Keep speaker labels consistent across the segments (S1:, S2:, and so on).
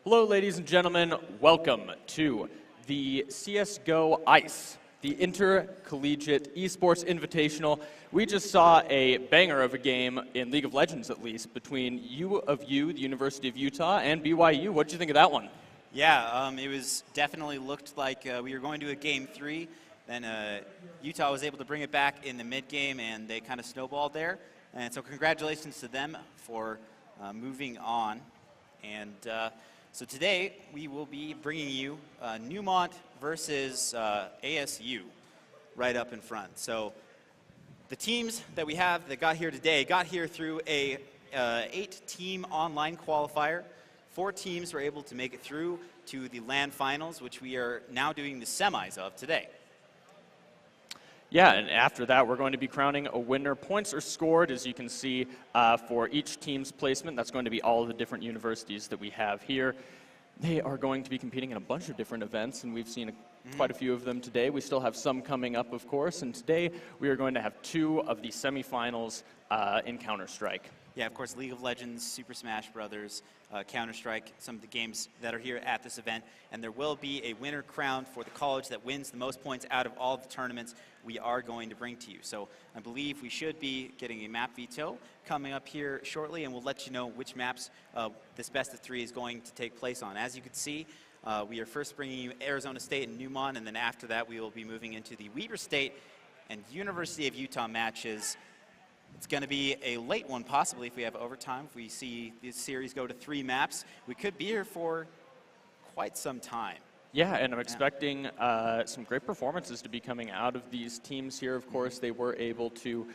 S1: Hello, ladies and gentlemen. Welcome to the CSGO ICE, the Intercollegiate Esports Invitational. We just saw a banger of a game in League of Legends, at least, between U of U, the University of Utah, and BYU. What did you think of that one?
S2: Yeah, it was definitely looked like we were going to a game 3. Then Utah was able to bring it back in the mid-game, and they kind of snowballed there. And so congratulations to them for moving on. And so today we will be bringing you Neumont versus ASU right up in front. So the teams that we have that got here today got here through a 8-team online qualifier. 4 teams were able to make it through to the LAN finals, which we are now doing the semis of today.
S1: Yeah, and after that, we're going to be crowning a winner. Points are scored, as you can see, for each team's placement. That's going to be all of the different universities that we have here. They are going to be competing in a bunch of different events, and we've seen quite a few of them today. We still have some coming up, of course, and today we are going to have 2 of the semifinals in Counter-Strike.
S2: Yeah, of course, League of Legends, Super Smash Brothers, Counter-Strike, some of the games that are here at this event. And there will be a winner crowned for the college that wins the most points out of all of the tournaments we are going to bring to you. So I believe we should be getting a map veto coming up here shortly, and we'll let you know which maps this best of 3 is going to take place on. As you can see, we are first bringing you Arizona State and Neumont, and then after that we will be moving into the Weber State and University of Utah matches. It's going to be a late one, possibly, if we have overtime. If we see this series go to 3 maps, we could be here for quite some time.
S1: Yeah, and I'm expecting some great performances to be coming out of these teams here. Of course, they were able to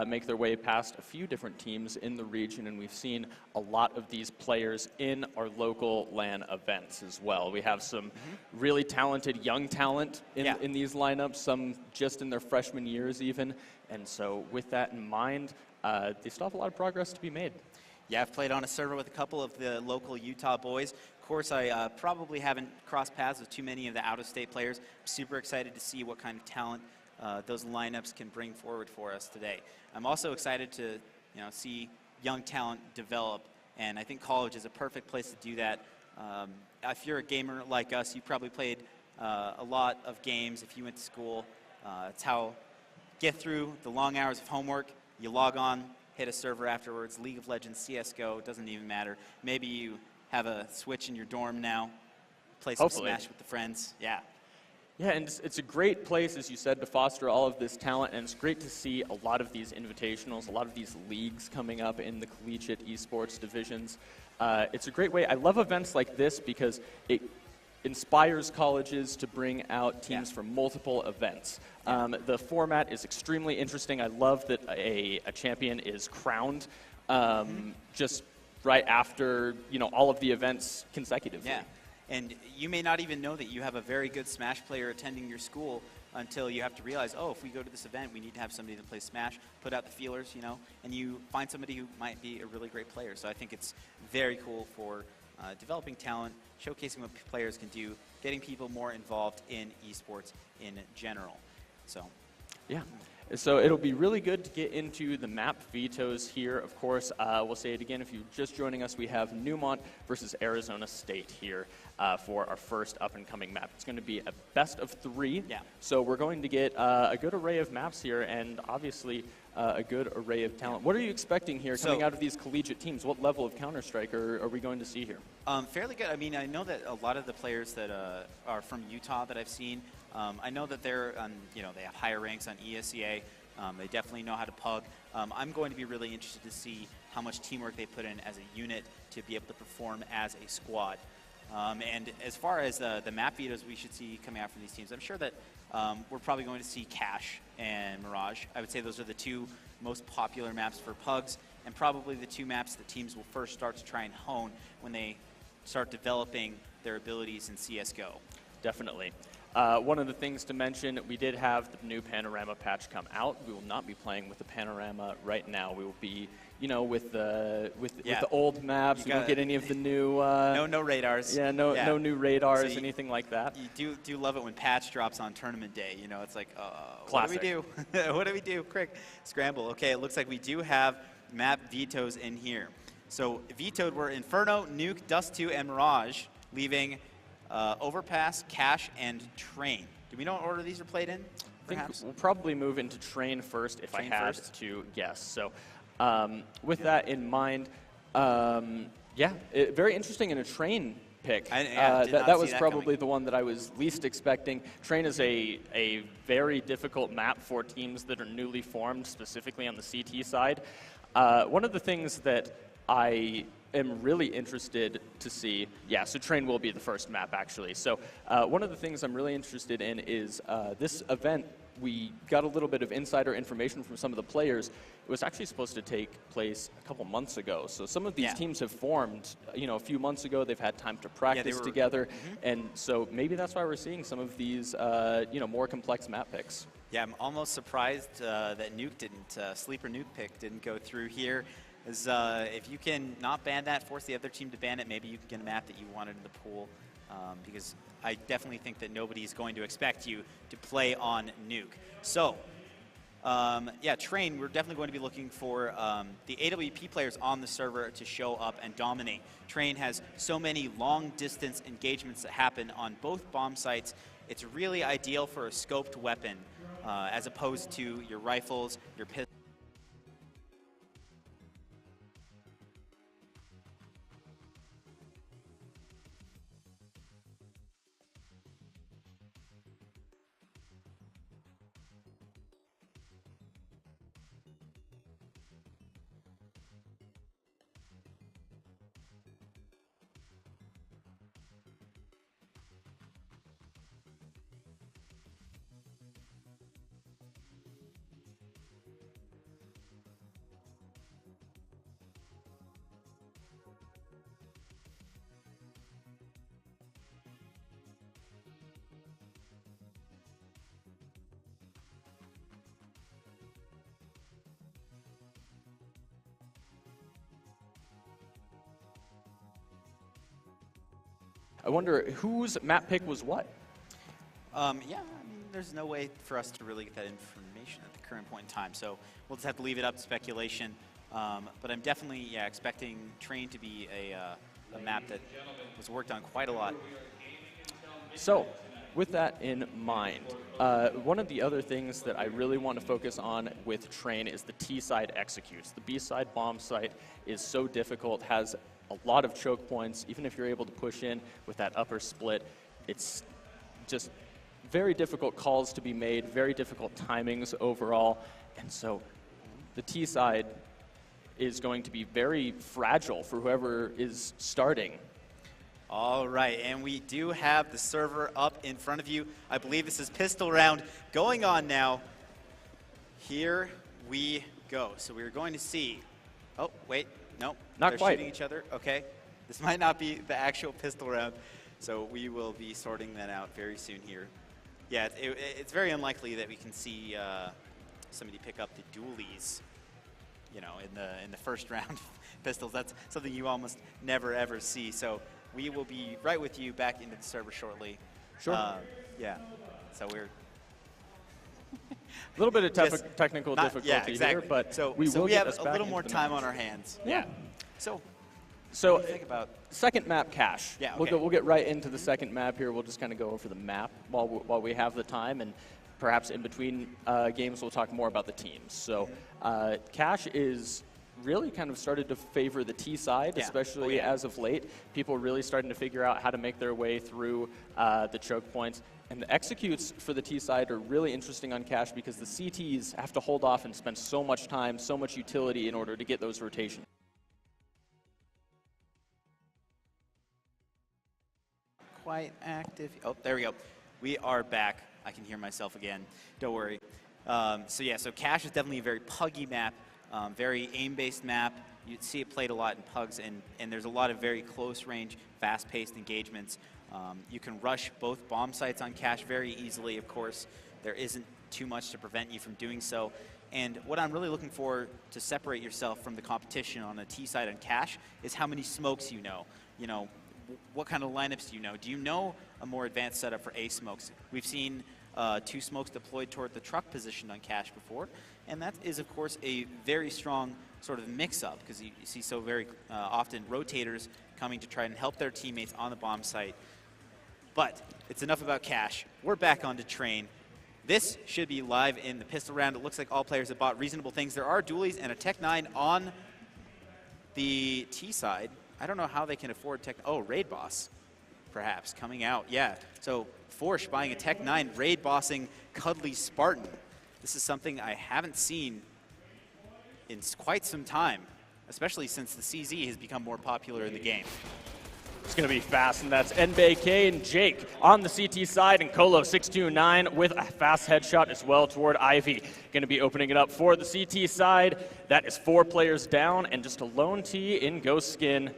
S1: make their way past a few different teams in the region, and we've seen a lot of these players in our local LAN events as well. We have some really talented young talent in these lineups, some just in their freshman years even. And so with that in mind, they still have a lot of progress to be made.
S2: Yeah, I've played on a server with a couple of the local Utah boys. Of course, I probably haven't crossed paths with too many of the out-of-state players. I'm super excited to see what kind of talent those lineups can bring forward for us today. I'm also excited to see young talent develop, and I think college is a perfect place to do that. If you're a gamer like us, you probably played a lot of games if you went to school. It's how get through the long hours of homework, you log on, hit a server afterwards, League of Legends, CSGO, doesn't even matter. Maybe you have a Switch in your dorm now, play some Smash with the friends, yeah.
S1: Yeah, and it's a great place, as you said, to foster all of this talent, and it's great to see a lot of these invitationals, a lot of these leagues coming up in the collegiate esports divisions. It's a great way. I love events like this because it inspires colleges to bring out teams from multiple events. The format is extremely interesting. I love that a champion is crowned just right after all of the events consecutively.
S2: Yeah. And you may not even know that you have a very good Smash player attending your school until you have to realize, oh, if we go to this event, we need to have somebody that plays Smash, put out the feelers, and you find somebody who might be a really great player. So I think it's very cool for developing talent, showcasing what players can do, getting people more involved in esports in general. So,
S1: yeah. So it'll be really good to get into the map vetoes here. Of course, we'll say it again, if you're just joining us, we have Neumont versus Arizona State here for our first up-and-coming map. It's going to be a best of 3. Yeah. So we're going to get a good array of maps here and obviously a good array of talent. What are you expecting here coming out of these collegiate teams? What level of Counter-Strike are we going to see here?
S2: Fairly good. I mean, I know that a lot of the players that are from Utah that I've seen, I know that they're on, they have higher ranks on ESEA. They definitely know how to pug. I'm going to be really interested to see how much teamwork they put in as a unit to be able to perform as a squad. And as far as the map vetoes we should see coming out from these teams, I'm sure that we're probably going to see Cache and Mirage. I would say those are the 2 most popular maps for pugs, and probably the 2 maps that teams will first start to try and hone when they start developing their abilities in CSGO.
S1: Definitely. One of the things to mention, we did have the new Panorama patch come out. We will not be playing with the Panorama right now. We will be, with the old maps. We don't get any of the new.
S2: No radars.
S1: Yeah, no new radars, so anything like that.
S2: You do love it when patch drops on tournament day. It's like,
S1: Classic.
S2: What do we do? What do we do? Quick, scramble. Okay, it looks like we do have map vetoes in here. So vetoed were Inferno, Nuke, Dust 2, and Mirage, leaving Overpass, Cache, and Train. Do we know what order these are played in?
S1: I think we'll probably move into Train first if
S2: Train
S1: I had
S2: first?
S1: to guess. So with that in mind, yeah, very interesting in a Train pick. That was probably the one that I was least expecting. Train is a very difficult map for teams that are newly formed, specifically on the CT side. One of the things that I am really interested to see, yeah, so Train will be the first map, actually. So one of the things I'm really interested in is this event. We got a little bit of insider information from some of the players. It was actually supposed to take place a couple months ago. So some of these teams have formed, a few months ago. They've had time to practice together. And so maybe that's why we're seeing some of these, more complex map picks.
S2: Yeah, I'm almost surprised that Nuke didn't, Sleeper Nuke pick didn't go through here. As, if you can not ban that, force the other team to ban it, maybe you can get a map that you wanted in the pool. Because I definitely think that nobody's going to expect you to play on Nuke. So, yeah, Train, we're definitely going to be looking for the AWP players on the server to show up and dominate. Train has so many long-distance engagements that happen on both bomb sites. It's really ideal for a scoped weapon as opposed to your rifles, your pistols.
S1: I wonder whose map pick was what?
S2: Yeah, I mean, there's no way for us to really get that information at the current point in time, so we'll just have to leave it up to speculation. But I'm definitely, expecting Train to be a map that was worked on quite a lot.
S1: So, with that in mind, one of the other things that I really want to focus on with Train is the T-side executes. The B-side bomb site is so difficult, has a lot of choke points. Even if you're able to push in with that upper split, it's just very difficult calls to be made, very difficult timings overall. And so the T side is going to be very fragile for whoever is starting.
S2: All right, and we do have the server up in front of you. I believe this is pistol round going on now. Here we go. So we're going to see, oh, wait. Nope,
S1: not
S2: they're
S1: quite.
S2: Shooting each other. Okay, this might not be the actual pistol round, so we will be sorting that out very soon here. Yeah, it's very unlikely that we can see somebody pick up the dualies, in the first round pistols. That's something you almost never ever see. So we will be right with you back into the server shortly.
S1: Sure.
S2: Yeah. So we're.
S1: A little bit of technical difficulty here, but we have
S2: a little more time on our hands. Yeah. So what do you think about
S1: second map, Cache?
S2: Yeah. Okay.
S1: We'll get right into the second map here. We'll just kind of go over the map while we have the time, and perhaps in between games we'll talk more about the teams. So Cache is really kind of started to favor the T side, especially as of late. People are really starting to figure out how to make their way through the choke points. And the executes for the T side are really interesting on Cache because the CTs have to hold off and spend so much time, so much utility in order to get those rotations.
S2: Quite active. Oh, there we go. We are back. I can hear myself again. Don't worry. So Cache is definitely a very puggy map, very aim-based map. You'd see it played a lot in pugs, and there's a lot of very close-range, fast-paced engagements. You can rush both bomb sites on Cache very easily, of course. There isn't too much to prevent you from doing so. And what I'm really looking for to separate yourself from the competition on the T side on Cache is how many smokes you know. What kind of lineups do you know? Do you know a more advanced setup for A smokes? We've seen 2 smokes deployed toward the truck position on Cash before. And that is, of course, a very strong sort of mix-up, because you see so very often rotators coming to try and help their teammates on the bomb site. But it's enough about Cash. We're back on to Train. This should be live in the pistol round. It looks like all players have bought reasonable things. There are dualies and a Tech 9 on the T side. I don't know how they can afford Tech. Oh, Raid Boss, perhaps, coming out. Yeah, so Forsh buying a Tech 9, Raid Bossing Cuddly Spartan. This is something I haven't seen in quite some time, especially since the CZ has become more popular in the game.
S1: It's going to be fast, and that's NBK and Jake on the CT side, and Colo 629 with a fast headshot as well toward Ivy. Going to be opening it up for the CT side. That is 4 players down, and just a lone T in Ghost Skin.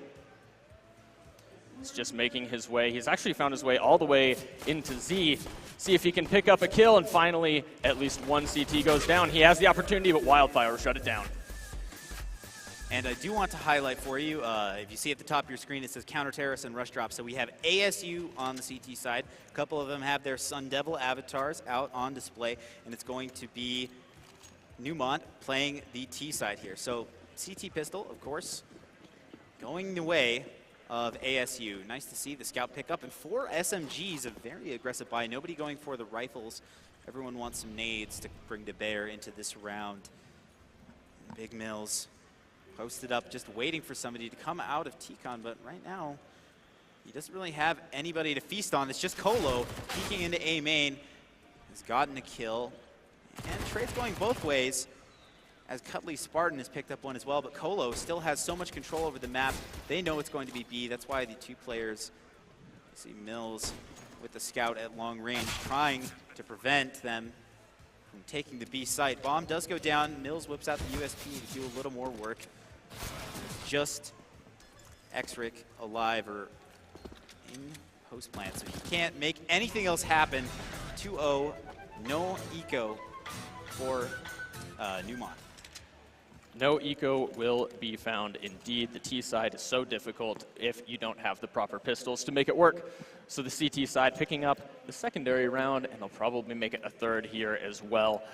S1: He's just making his way. He's actually found his way all the way into Z. See if he can pick up a kill, and finally, at least one CT goes down. He has the opportunity, but Wildfire shut it down.
S2: And I do want to highlight for you, if you see at the top of your screen, it says Counter Terrorist and Rush Drop. So we have ASU on the CT side. A couple of them have their Sun Devil avatars out on display, and it's going to be Neumont playing the T side here. So CT Pistol, of course, going the way of ASU. Nice to see the scout pick up, and 4 SMGs, a very aggressive buy. Nobody going for the rifles. Everyone wants some nades to bring to bear into this round. Big Mills posted up, just waiting for somebody to come out of T-Con, but right now, he doesn't really have anybody to feast on. It's just Colo peeking into A main, has gotten a kill, and trade's going both ways, as Cuddly Spartan has picked up one as well, but Colo still has so much control over the map. They know it's going to be B. That's why the 2 players, you see Mills with the scout at long range, trying to prevent them from taking the B site. Bomb does go down. Mills whips out the USP to do a little more work. Just X-Rick alive or in post plant, so he can't make anything else happen. 2-0, no eco for Neumont.
S1: No eco will be found indeed. The T side is so difficult if you don't have the proper pistols to make it work. So the CT side picking up the secondary round, and they'll probably make it a third here as well.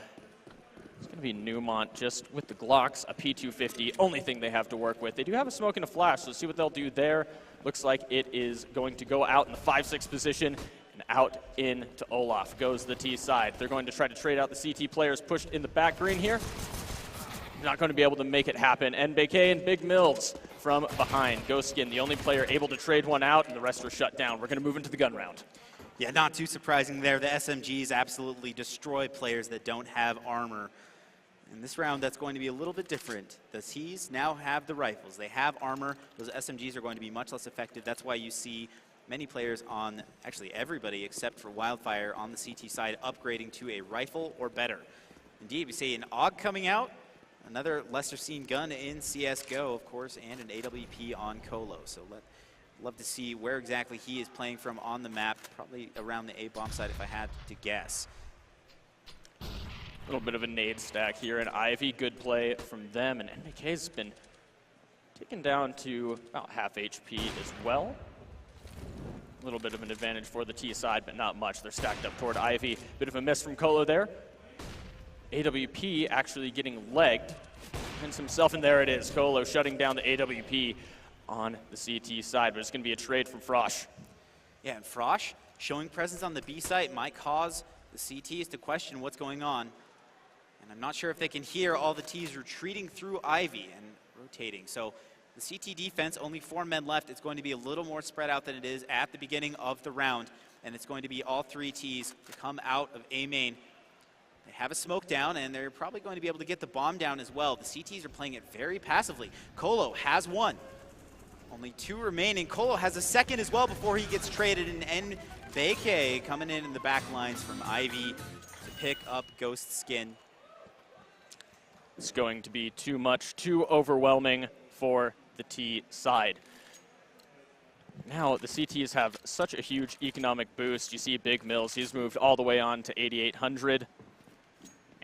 S1: It's going to be Neumont just with the Glocks, a P250, only thing they have to work with. They do have a smoke and a flash, so see what they'll do there. Looks like it is going to go out in the 5-6 position, and out into Olaf goes the T side. They're going to try to trade out the CT players pushed in the back green here. Not going to be able to make it happen. NBK and Big Mills from behind. Ghost Skin, the only player able to trade one out, and the rest are shut down. We're going to move into the gun round.
S2: Yeah, not too surprising there. The SMGs absolutely destroy players that don't have armor. In this round, that's going to be a little bit different. The T's now have the rifles. They have armor. Those SMGs are going to be much less effective. That's why you see many players on, actually everybody except for Wildfire on the CT side, upgrading to a rifle or better. Indeed, we see an AUG coming out, another lesser seen gun in CSGO, of course, and an AWP on Colo. So love to see where exactly he is playing from on the map, probably around the A-bomb side if I had to guess.
S1: A little bit of a nade stack here, and Ivy, good play from them, and NBK's been taken down to about half HP as well. A little bit of an advantage for the T side, but not much. They're stacked up toward Ivy. Bit of a miss from Colo there. AWP actually getting legged, hits himself, and there it is. Colo shutting down the AWP on the CT side, but it's going to be a trade from Frosh.
S2: Yeah, and Frosh showing presence on the B site might cause the CTs to question what's going on. And I'm not sure if they can hear all the T's retreating through Ivy and rotating. So the CT defense, only 4 men left. It's going to be a little more spread out than it is at the beginning of the round. And it's going to be all 3 T's to come out of A main. They have a smoke down, and they're probably going to be able to get the bomb down as well. The CTs are playing it very passively. Colo has 1. Only 2 remaining. Colo has a second as well before he gets traded. And NBK coming in the back lines from Ivy to pick up Ghost Skin.
S1: It's going to be too much, too overwhelming for the T side. Now, the CTs have such a huge economic boost. You see Big Mills, he's moved all the way on to 8,800.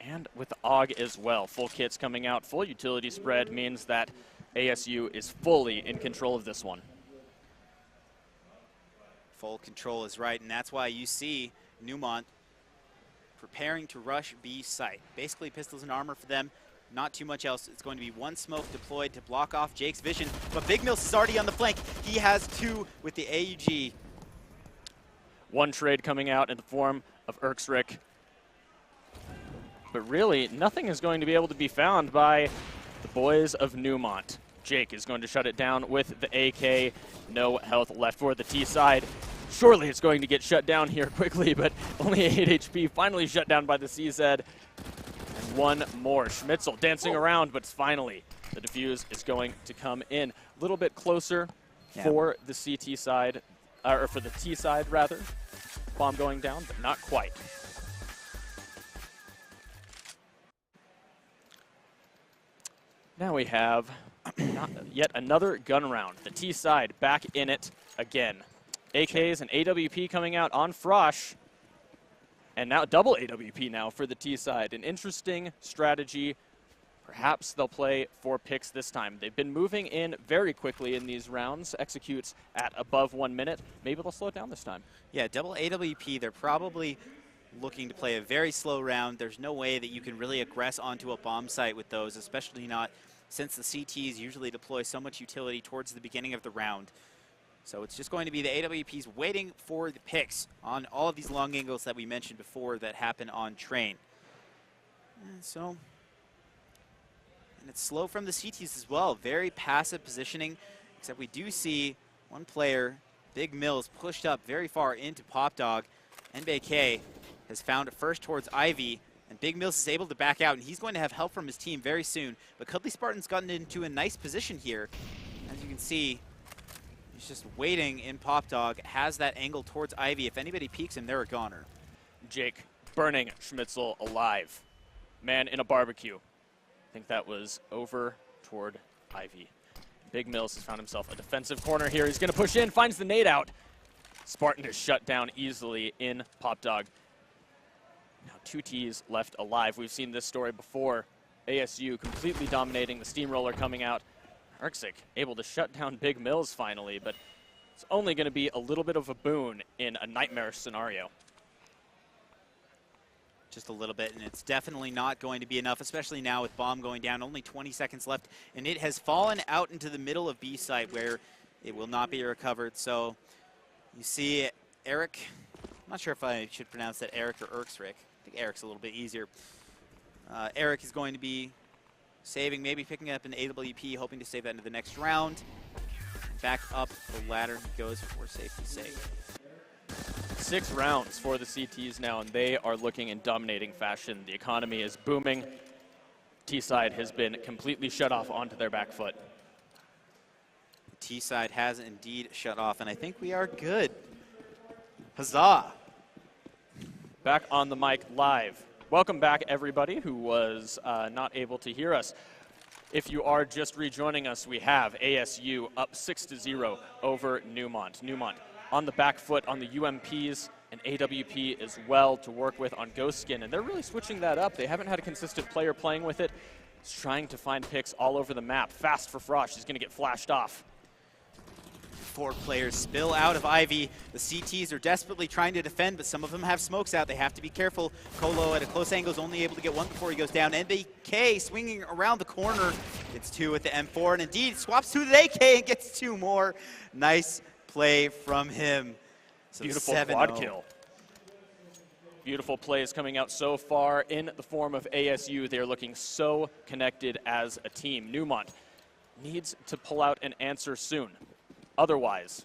S1: And with the AUG as well. Full kits coming out, full utility spread means that ASU is fully in control of this one.
S2: Full control is right, and that's why you see Neumont preparing to rush B site. Basically pistols and armor for them, not too much else. It's going to be one smoke deployed to block off Jake's vision, but Big Mills is already on the flank. He has 2 with the AUG.
S1: One trade coming out in the form of Erksrick. But really, nothing is going to be able to be found by the boys of Neumont. Jake is going to shut it down with the AK. No health left for the T side. Surely it's going to get shut down here quickly, but only 8 HP, finally shut down by the CZ. And one more. Schmitzel dancing around, but finally the defuse is going to come in. A little bit closer for the CT side, or for the T side rather. Bomb going down, but not quite. Now we have yet another gun round. The T side back in it again. AKs and AWP coming out on Frosh. And now double AWP now for the T side. An interesting strategy. Perhaps they'll play 4 picks this time. They've been moving in very quickly in these rounds. Executes at above 1 minute. Maybe they'll slow it down this time. Yeah, double AWP. They're probably looking to play a very slow round. There's no way that you can really aggress onto a bomb site with those, especially not since the CTs usually deploy so much utility towards the beginning of the round. So it's just going to be the AWPs waiting for the picks on all of these long angles that we mentioned before that happen on train. And it's slow from the CTs as well. Very passive positioning, except we do see one player, Big Mills, pushed up very far into Pop Dog. NBK has found it first towards Ivy, and Big Mills is able to back out, and he's going to have help from his team very soon. But Cuddly Spartan's gotten into a nice position here. As you can see, he's just waiting in Pop Dog, has that angle towards Ivy. If anybody peeks him, they're a goner. Jake burning Schmitzel alive. Man in a barbecue. I think that was over toward Ivy. Big Mills has found himself a defensive corner here. He's going to push in, finds the nade out. Spartan is shut down easily in Pop Dog. Now 2 Ts left alive. We've seen this story before. ASU completely dominating, the steamroller coming out. Erksik able to shut down Big Mills finally, but it's only going to be a little bit of a boon in a nightmare scenario. Just a little bit, and it's definitely not going to be enough, especially now with bomb going down. Only 20 seconds left, and it has fallen out into the middle of B site where it will not be recovered. So you see Eric, I'm not sure if I should pronounce that Eric or Erksrick. I think Eric's a little bit easier. Eric is going to be saving, maybe picking up an AWP, hoping to save that into the next round. Back up the ladder he goes for safety's sake. 6 rounds for the CTs now, and they are looking in dominating fashion. The economy is booming. T-side has been completely shut off onto their back foot. The T-side has indeed shut off, and I think we are good. Huzzah! Back on the mic live. Welcome back, everybody who was not able to hear us. If you are just rejoining us, we have ASU up 6-0 over Neumont. Neumont on the back foot on the UMPs and AWP as well to work with on Ghost Skin, and they're really switching that up. They haven't had a consistent player playing with it. He's trying to find picks all over the map. Fast for Frosh. He's going to get flashed off. 4 players spill out of Ivy. The CTs are desperately trying to defend, but some of them have smokes out. They have to be careful. Colo at a close angle is only able to get 1 before he goes down. NBK swinging around the corner. Gets 2 with the M4, and indeed swaps to the AK and gets 2 more. Nice play from him. So beautiful quad kill. Beautiful plays coming out so far in the form of ASU. They're looking so connected as a team. Neumont needs to pull out an answer soon. Otherwise,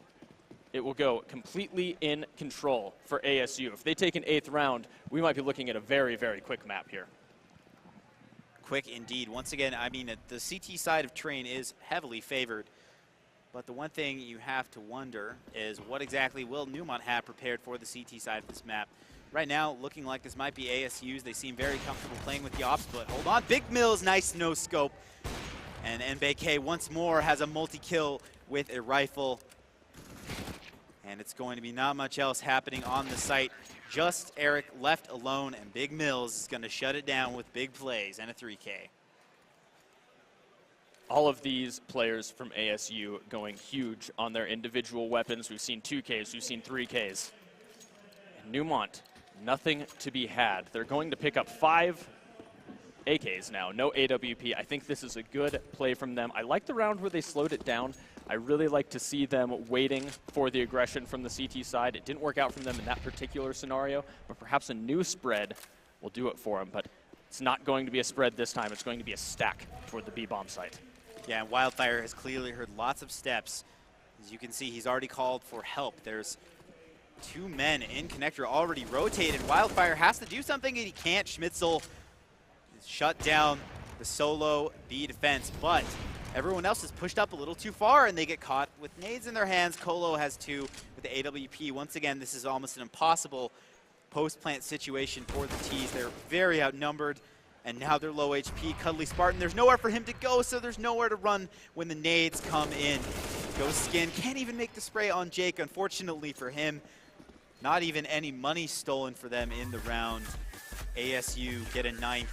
S1: it will go completely in control for ASU. If they take an 8th round, we might be looking at a very, very quick map here. Quick indeed. Once again, I mean, the CT side of Train is heavily favored. But the one thing you have to wonder is what exactly will Neumont have prepared for the CT side of this map. Right now, looking like this might be ASU's. They seem very comfortable playing with the ops, but hold on. Big Mills, nice no scope. And NBK once more has a multi-kill with a rifle. And it's going to be not much else happening on the site. Just Eric left alone, and Big Mills is going to shut it down with big plays and a 3K. All of these players from ASU going huge on their individual weapons. We've seen 2Ks, we've seen 3Ks. And Neumont nothing to be had. They're going to pick up 5 AKs now, no AWP. I think this is a good play from them. I like the round where they slowed it down. I really like to see them waiting for the aggression from the CT side. It didn't work out for them in that particular scenario, but perhaps a new spread will do it for them. But it's not going to be a spread this time. It's going to be a stack toward the B-bomb site. Yeah,
S2: and Wildfire has clearly heard lots of steps. As you can see, he's already called for help. There's 2 men in connector already rotated. Wildfire has to do something, and he can't. Schmitzel shut down the solo B defense, but everyone else is pushed up a little too far, and they get caught with nades in their hands. Colo has 2 with the AWP. Once again, this is almost an impossible post-plant situation for the T's. They're very outnumbered, and now they're low HP. Cuddly Spartan, there's nowhere for him to go, so there's nowhere to run when the nades come in. Ghost Skin can't even make the spray on Jake, unfortunately for him. Not even any money stolen for them in the round. ASU get a 9th.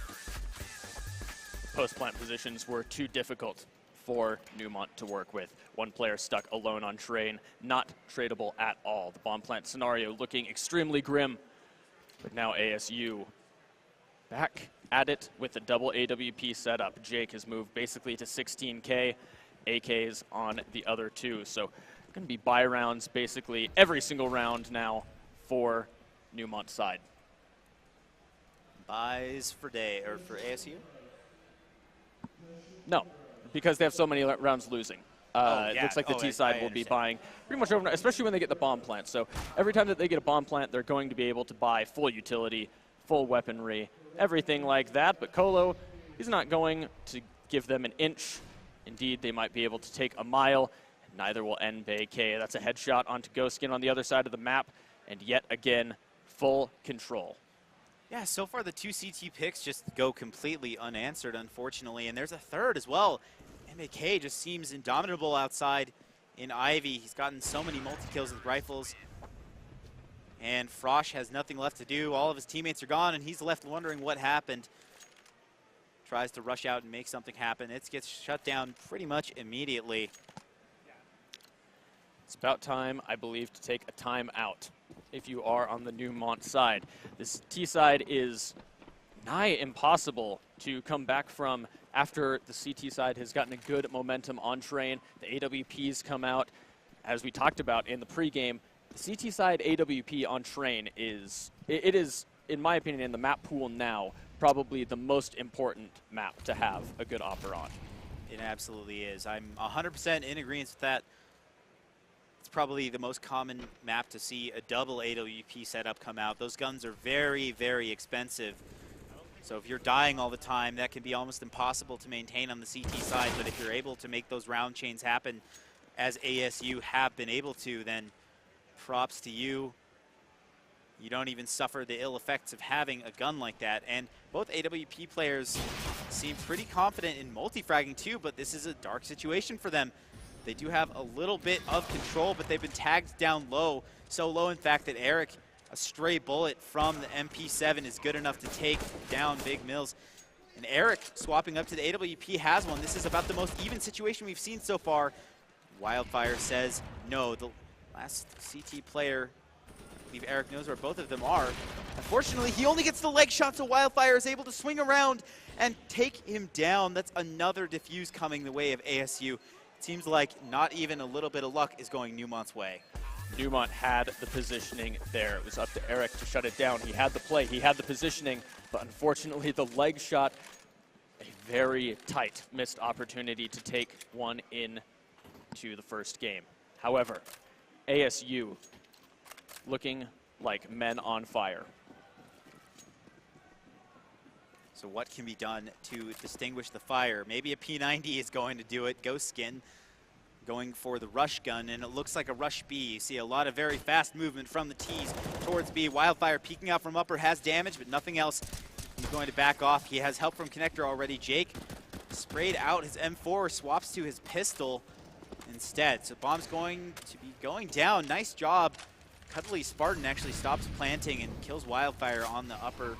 S1: Post-plant positions were too difficult for Neumont to work with. One player stuck alone on train, not tradable at all. The bomb plant scenario looking extremely grim, but now ASU back at it with a double AWP setup. Jake has moved basically to 16K, AKs on the other 2. So going to be buy rounds basically every single round now for Neumont side.
S2: Buys for day, or for ASU?
S1: No, because they have so many rounds losing. It looks like the T side will be buying pretty much overnight, especially when they get the bomb plant. So every time that they get a bomb plant, they're going to be able to buy full utility, full weaponry, everything like that. But Colo, he's not going to give them an inch. Indeed, they might be able to take a mile. Neither will NBK. That's a headshot onto Ghost Skin on the other side of the map. And yet again, full control.
S2: Yeah, so far the 2 CT picks just go completely unanswered, unfortunately. And there's a third as well. MBK just seems indomitable outside in Ivy. He's gotten so many multi-kills with rifles. And Frosh has nothing left to do. All of his teammates are gone, and he's left wondering what happened. Tries to rush out and make something happen. It gets shut down pretty much immediately.
S1: It's about time, I believe, to take a timeout if you are on the Neumont side. This T side is nigh impossible to come back from after the CT side has gotten a good momentum on train. The AWPs come out. As we talked about in the pregame, the CT side AWP on train is, it is, in my opinion, in the map pool now, probably the most important map to have a good opera on.
S2: It absolutely is. I'm 100% in agreement with that. It's probably the most common map to see a double AWP setup come out. Those guns are very, very expensive. So if you're dying all the time, that can be almost impossible to maintain on the CT side. But if you're able to make those round chains happen, as ASU have been able to, then props to you. You don't even suffer the ill effects of having a gun like that. And both AWP players seem pretty confident in multi-fragging too, but this is a dark situation for them. They do have a little bit of control, but they've been tagged down low. So low, in fact, that Eric, a stray bullet from the MP7 is good enough to take down Big Mills. And Eric, swapping up to the AWP, has one. This is about the most even situation we've seen so far. Wildfire says no. The last CT player, I believe Eric knows where both of them are. Unfortunately, he only gets the leg shot, so Wildfire is able to swing around and take him down. That's another defuse coming the way of ASU. It seems like not even a little bit of luck is going Neumont's way.
S1: Neumont had the positioning there. It was up to Eric to shut it down. He had the play, he had the positioning, but unfortunately the leg shot, a very tight missed opportunity to take one in to the first game. However, ASU looking like men on fire.
S2: So what can be done to distinguish the fire? Maybe a P90 is going to do it. Ghost Skin going for the rush gun, and it looks like a rush B. You see a lot of very fast movement from the T's towards B. Wildfire peeking out from upper has damage, but nothing else. He's going to back off. He has help from connector already. Jake sprayed out his M4, swaps to his pistol instead. So bomb's going to be going down. Nice job. Cuddly Spartan actually stops planting and kills Wildfire on the upper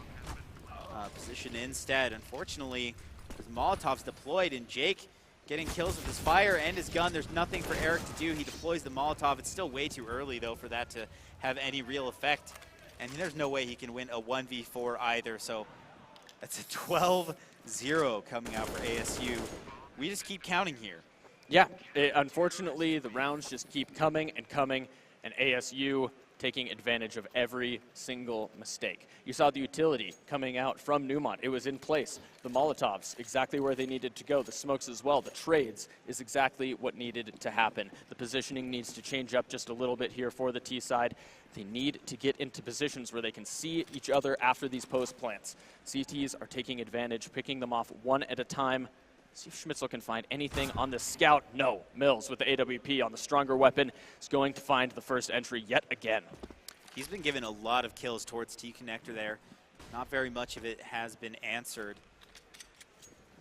S2: position instead. Unfortunately, there's Molotovs deployed, and Jake getting kills with his fire and his gun. There's nothing for Eric to do. He deploys the Molotov. It's still way too early, though, for that to have any real effect. And there's no way he can win a 1v4 either, so that's a 12-0 coming out for ASU. We just keep counting here.
S1: Yeah, unfortunately, the rounds just keep coming, and ASU taking advantage of every single mistake. You saw the utility coming out from Neumont. It was in place. The Molotovs, exactly where they needed to go. The smokes as well. The trades is exactly what needed to happen. The positioning needs to change up just a little bit here for the T side. They need to get into positions where they can see each other after these post plants. CTs are taking advantage, picking them off one at a time. See if Schmitzel can find anything on the scout. No, Mills with the AWP on the stronger weapon is going to find the first entry yet again.
S2: He's been given a lot of kills towards T-connector there. Not very much of it has been answered.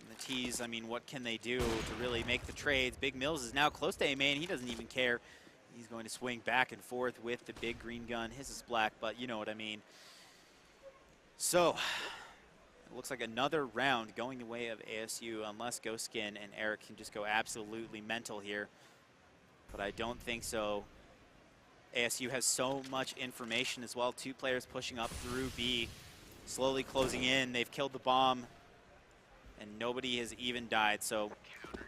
S2: And the T's, I mean, what can they do to really make the trades? Big Mills is now close to A main. He doesn't even care. He's going to swing back and forth with the big green gun. His is black, but you know what I mean. So, it looks like another round going the way of ASU, unless Ghostskin and Eric can just go absolutely mental here. But I don't think so. ASU has so much information as well. 2 players pushing up through B, slowly closing in. They've killed the bomb, and nobody has even died. So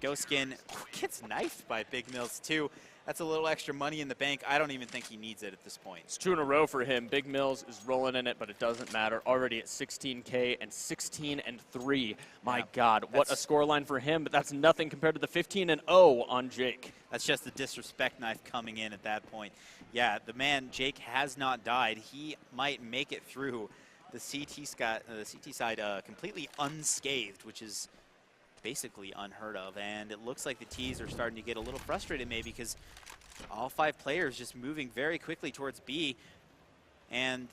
S2: Ghostskin gets knifed by Big Mills too. That's a little extra money in the bank. I don't even think he needs it at this point.
S1: It's 2 in a row for him. Big Mills is rolling in it, but it doesn't matter. Already at 16K and 16-3. My God, what a scoreline for him, but that's nothing compared to the 15-0 on Jake.
S2: That's just the disrespect knife coming in at that point. Yeah, the man, Jake, has not died. He might make it through the CT side completely unscathed, which is basically unheard of. And it looks like the T's are starting to get a little frustrated maybe because all 5 players just moving very quickly towards B. And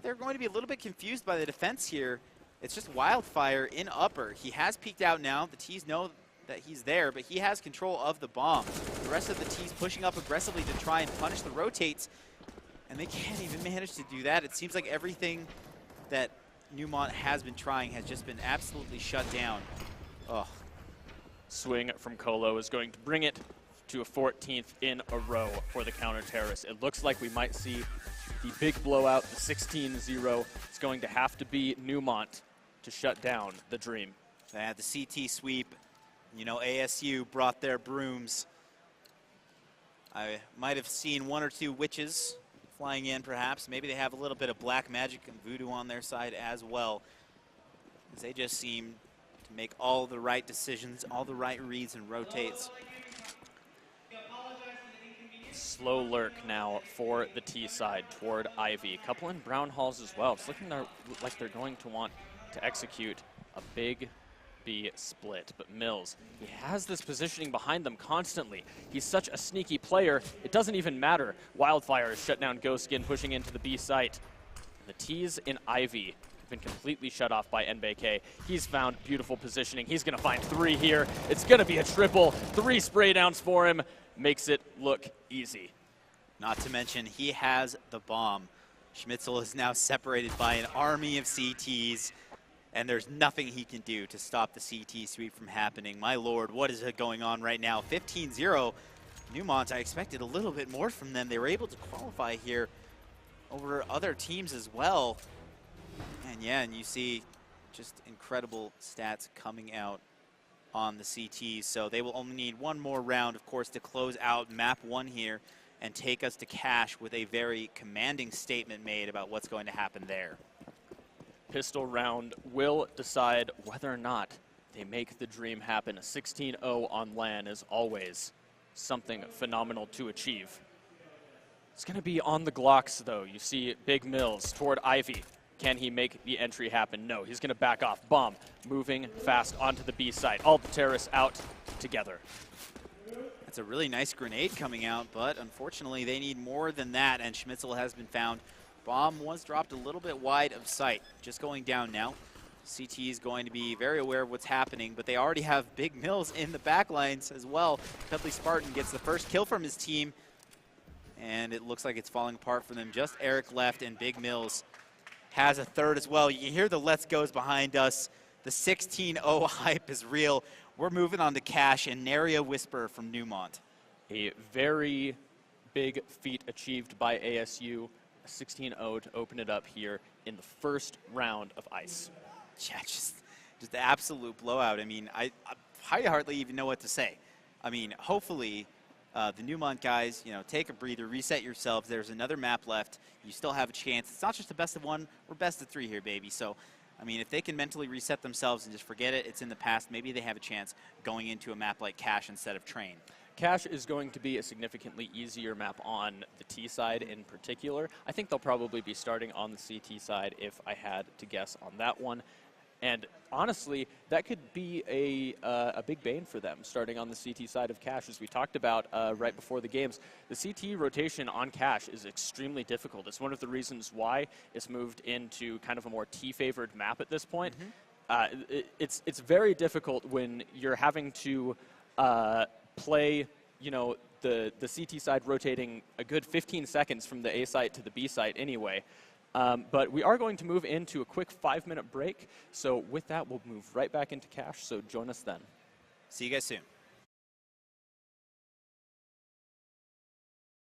S2: they're going to be a little bit confused by the defense here. It's just Wildfire in upper. He has peeked out now. The T's know that he's there, but he has control of the bomb. The rest of the T's pushing up aggressively to try and punish the rotates, and they can't even manage to do that. It seems like everything that Neumont has been trying has just been absolutely shut down. Oh.
S1: Swing from Colo is going to bring it to a 14th in a row for the counter-terrorists. It looks like we might see the big blowout, the 16-0. It's going to have to be Neumont to shut down the Dream.
S2: They had the CT sweep. You know, ASU brought their brooms. I might have seen 1 or 2 witches flying in, perhaps. Maybe they have a little bit of black magic and voodoo on their side as well, as they just seem to make all the right decisions, all the right reads and rotates.
S1: Slow lurk now for the T side toward Ivy. A couple in Brown Halls as well. It's looking like they're going to want to execute a big B split, but Mills, he has this positioning behind them constantly. He's such a sneaky player, it doesn't even matter. Wildfire has shut down Ghostskin, pushing into the B site. The T's in Ivy have been completely shut off by NBK. He's found beautiful positioning. He's gonna find 3 here. It's gonna be a triple. 3 spray downs for him. Makes it look easy.
S2: Not to mention, he has the bomb. Schmitzel is now separated by an army of CTs, and there's nothing he can do to stop the CT sweep from happening. My lord, what is going on right now? 15-0. Neumont, I expected a little bit more from them. They were able to qualify here over other teams as well. And yeah, and you see just incredible stats coming out on the CTs. So they will only need 1 more round, of course, to close out map 1 here and take us to cash with a very commanding statement made about what's going to happen there.
S1: Pistol round will decide whether or not they make the dream happen. A 16-0 on LAN is always something phenomenal to achieve. It's going to be on the Glocks, though. You see Big Mills toward Ivy. Can he make the entry happen? No, he's going to back off. Bomb moving fast onto the B site. All the terrorists out together.
S2: That's a really nice grenade coming out, but unfortunately they need more than that, and Schmitzel has been found. Bomb was dropped a little bit wide of sight. Just going down now. CT is going to be very aware of what's happening, but they already have Big Mills in the back lines as well. Cuddly Spartan gets the first kill from his team, and it looks like it's falling apart for them. Just Eric left, and Big Mills has a third as well. You hear the let's goes behind us. The 16-0 hype is real. We're moving on to cash, and nary a whisper from Neumont.
S1: A very big feat achieved by ASU. A 16-0 to open it up here in the first round of ice.
S2: Yeah, just the absolute blowout. I mean, I hardly even know what to say. I mean, hopefully the Neumont guys, take a breather, reset yourselves. There's another map left. You still have a chance. It's not just a best of one. We're best of 3 here, baby. So, I mean, if they can mentally reset themselves and just forget it, it's in the past, maybe they have a chance going into a map like Cache instead of Train.
S1: Cache is going to be a significantly easier map on the T side in particular. I think they'll probably be starting on the CT side if I had to guess on that one. And honestly, that could be a big bane for them, starting on the CT side of Cache. As we talked about right before the games, the CT rotation on Cache is extremely difficult. It's one of the reasons why it's moved into kind of a more T-favored map at this point. It's very difficult when you're having to play, the CT side rotating a good 15 seconds from the A site to the B site anyway. But we are going to move into a quick 5-minute break. So with that, we'll move right back into Cache. So join us then.
S2: See you guys soon.